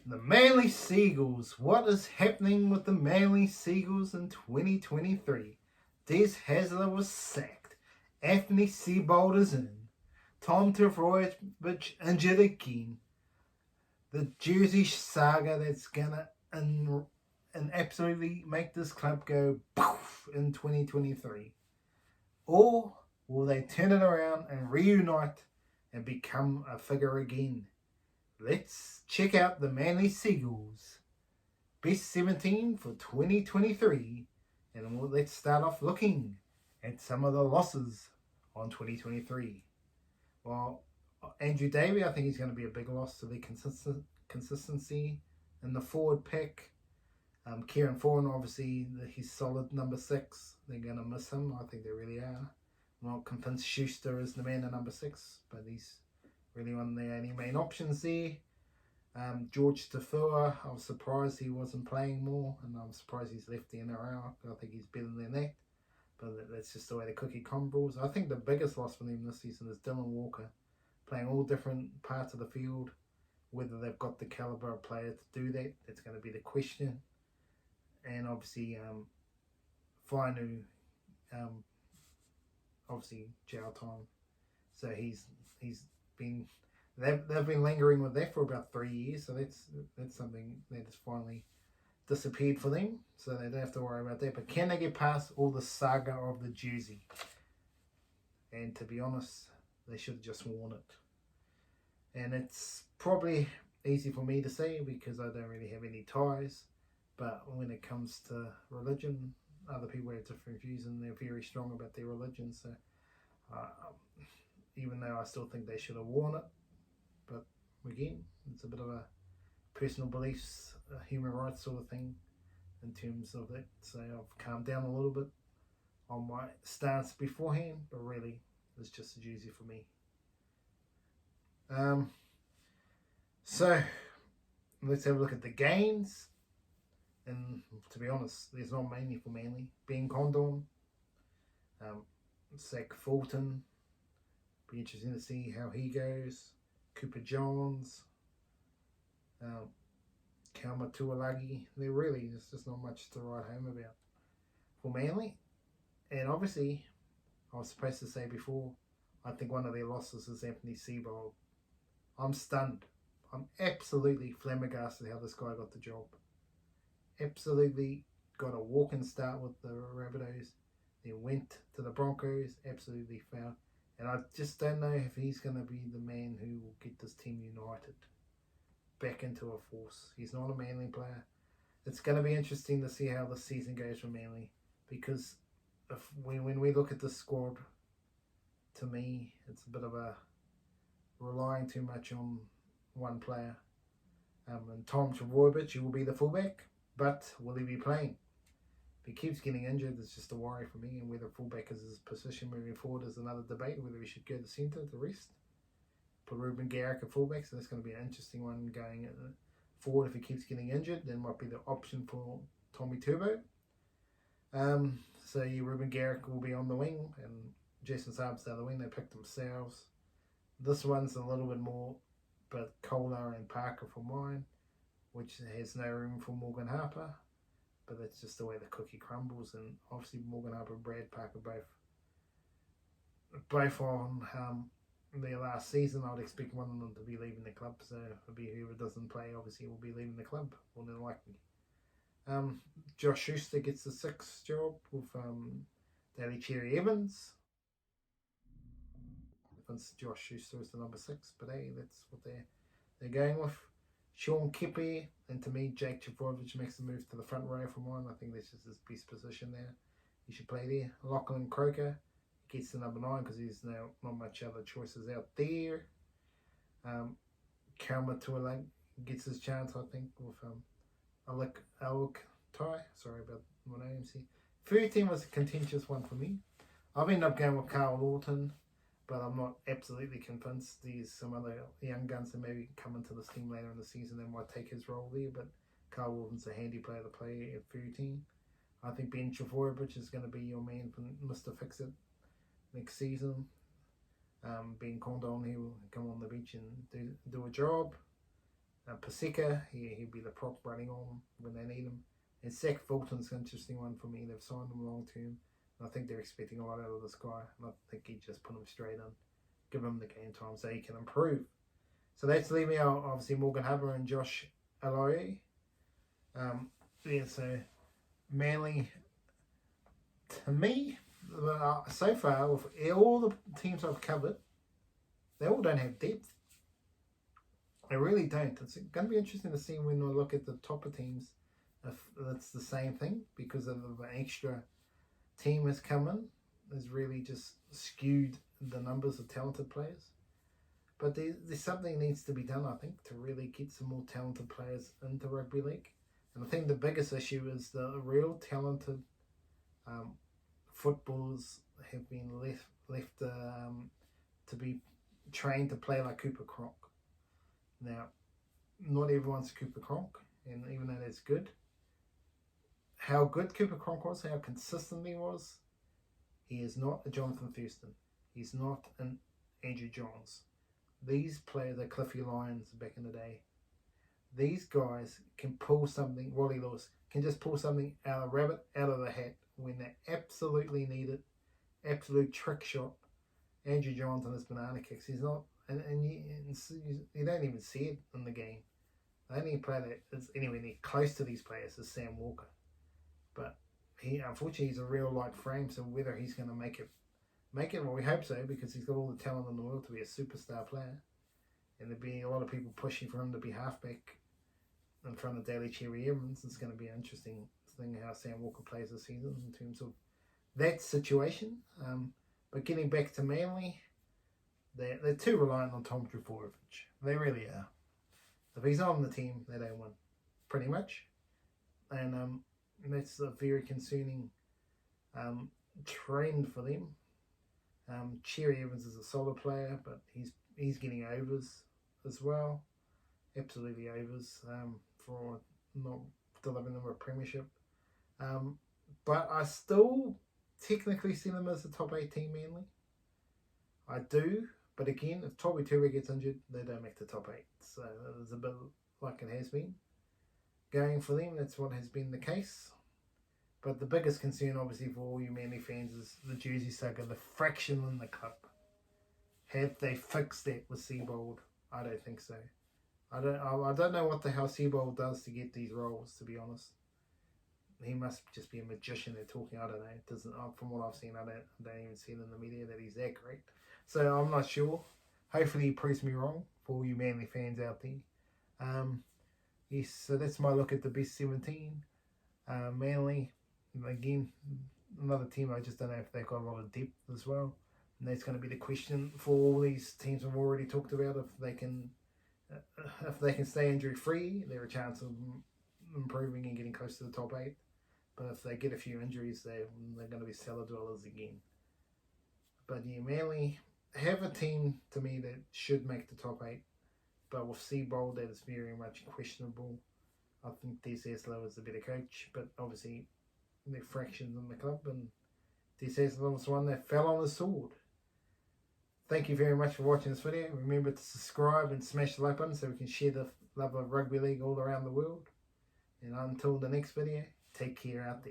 The Manly Seagulls. What is happening with the Manly Seagulls in 2023? Des Hasler was sacked. Anthony Seibold is in. Tom Tavrovic injured again. The Jersey saga that's gonna and absolutely make this club go poof in 2023. Or will they turn it around and reunite and become a figure again? Let's check out the Manly Seagulls Best 17 for 2023, and let's start off looking at some of the losses on 2023. Well, Andrew Daly, I think he's going to be a big loss to their consistency in the forward pack. Kieran Foran, obviously, he's solid number 6. They're going to miss him. I think they really are. I'm not convinced Schuster is the man at number 6, but he's really one of the only main options there. George Tafua, I was surprised he wasn't playing more, and I'm surprised he's left the NRL. I think he's better than that, but that's just the way the cookie crumbles. I think the biggest loss for them this season is Dylan Walker, playing all different parts of the field. Whether they've got the calibre of player to do that, that's going to be the question. And obviously, Fainu, obviously jail time, so he's been. They've been lingering with that for about 3 years, so that's something that has finally disappeared for them, so they don't have to worry about that. But can they get past all the saga of the jersey? And to be honest, they should have just worn it. And it's probably easy for me to say because I don't really have any ties, but when it comes to religion, other people have different views and they're very strong about their religion, so even though I still think they should have worn it, but again, it's a bit of a personal beliefs, human rights sort of thing in terms of that. So I've calmed down a little bit on my stance beforehand, but really it's just a jersey for me. So let's have a look at the gains. And to be honest, there's not many for Manly. Ben Condon, Zach Fulton. Be interesting to see how he goes. Cooper Johns, Kalma Tuolagi. There's just not much to write home about for Manly. And obviously, I was supposed to say before, I think one of their losses is Anthony Seibold. I'm stunned. I'm absolutely flabbergasted how this guy got the job. Absolutely got a walk-in start with the Rabbitohs. Then went to the Broncos, absolutely failed. And I just don't know if he's going to be the man who will get this team united back into a force. He's not a Manly player. It's going to be interesting to see how the season goes for Manly, because when we look at the squad, to me, it's a bit of a relying too much on one player. And Tom Tavrovic, he will be the fullback, but will he be playing? If he keeps getting injured, it's just a worry for me, and whether fullback is his position moving forward is another debate, whether he should go to centre to rest. Put Ruben Garrick at fullback, so that's going to be an interesting one going forward. If he keeps getting injured, then might be the option for Tommy Turbo. So Ruben Garrick will be on the wing, and Jason Saab's the other wing. They picked themselves. This one's a little bit more, but Kohler and Parker for mine, which has no room for Morgan Harper. But that's just the way the cookie crumbles, and obviously Morgan Harper and Brad Parker both on their last season. I would expect one of them to be leaving the club, so it'll be whoever doesn't play obviously will be leaving the club, more than likely. Josh Schuster gets the 6th job with Daly Cherry-EvAns. Josh Schuster is the number 6, but hey, that's what they're going with. Sean Kepe, and to me, Jake Tavrovic makes the move to the front row for mine. I think this is his best position there. He should play there. Lachlan Croker gets the number 9 because there's not much other choices out there. Kalma Tuolagi gets his chance, I think, with Alec Tai. Sorry about my names here. 13 was a contentious one for me. I've ended up going with Carl Lawton, but I'm not absolutely convinced. There's some other young guns that maybe come into this team later in the season that might take his role there, but Carl Walton's a handy player to play at 13. I think Ben Tavrovic is going to be your man for Mr. Fix-It next season. Ben Condon, he will come on the beach and do a job. Paseka, he'd be the prop running on when they need him. And Zach Fulton's an interesting one for me. They've signed him long term. And I think they're expecting a lot out of this guy. And I think he'd just put him straight in, give him the game time so he can improve. So that's leaving out, obviously, Morgan Harper and Josh Aloy. So Manly, to me, so far, with all the teams I've covered, they all don't have depth. They really don't. It's going to be interesting to see when I look at the topper teams if it's the same thing, because of the extra team has come in, has really just skewed the numbers of talented players. But there's something needs to be done, I think, to really get some more talented players into rugby league. And I think the biggest issue is the real talented footballers have been left to be trained to play like Cooper Cronk. Now, not everyone's Cooper Cronk, and even though that's good, how good Cooper Cronk was, how consistent he was, he is not a Jonathan Thurston. He's not an Andrew Johns. These players are Cliffy Lyons back in the day. These guys can pull something, Wally Lewis, can just pull something out of the hat when they absolutely need it. Absolute trick shot. Andrew Johns and his banana kicks. He's not, and you don't even see it in the game. The only player that is anywhere near close to these players is Sam Walker. But unfortunately, he's a real light frame, so whether he's going to make it, well, we hope so, because he's got all the talent in the world to be a superstar player. And there'd be a lot of people pushing for him to be halfback in front of Daly Cherry-Evans. It's going to be an interesting thing how Sam Walker plays this season in terms of that situation. But getting back to Manly, they're too reliant on Tom Trbojevic. They really are. If he's not on the team, they don't win, pretty much. And that's a very concerning trend for them. Cherry-Evans is a solid player, but he's getting overs as well. Absolutely overs for not delivering them a premiership. But I still technically see them as a top 8 team, Manly. I do, but again, if Toby Ture gets injured, they don't make the top 8. So it's a bit like it has been going for them. That's what has been the case. But the biggest concern, obviously, for all you Manly fans is the jersey saga, the fraction in the club. Have they fixed that with Seibold? I don't think so. I don't know what the hell Seibold does to get these roles, to be honest. He must just be a magician. They're talking. I don't know. It doesn't. From what I've seen, I don't even see it in the media that he's that great. So I'm not sure. Hopefully he proves me wrong for all you Manly fans out there. Yes. So that's my look at the best 17. Manly, again, another team. I just don't know if they've got a lot of depth as well. And that's going to be the question for all these teams we've already talked about. If they can stay injury free, they're a chance of improving and getting close to the top 8. But if they get a few injuries, they're going to be cellar dwellers again. But yeah, Manly have a team to me that should make the top 8. But with Seibold, that is very much questionable. I think Des Hasler was the better coach, but obviously there are fractions in the club, and Des Hasler was one that fell on the sword. Thank you very much for watching this video. Remember to subscribe and smash the like button so we can share the love of rugby league all around the world. And until the next video, take care out there.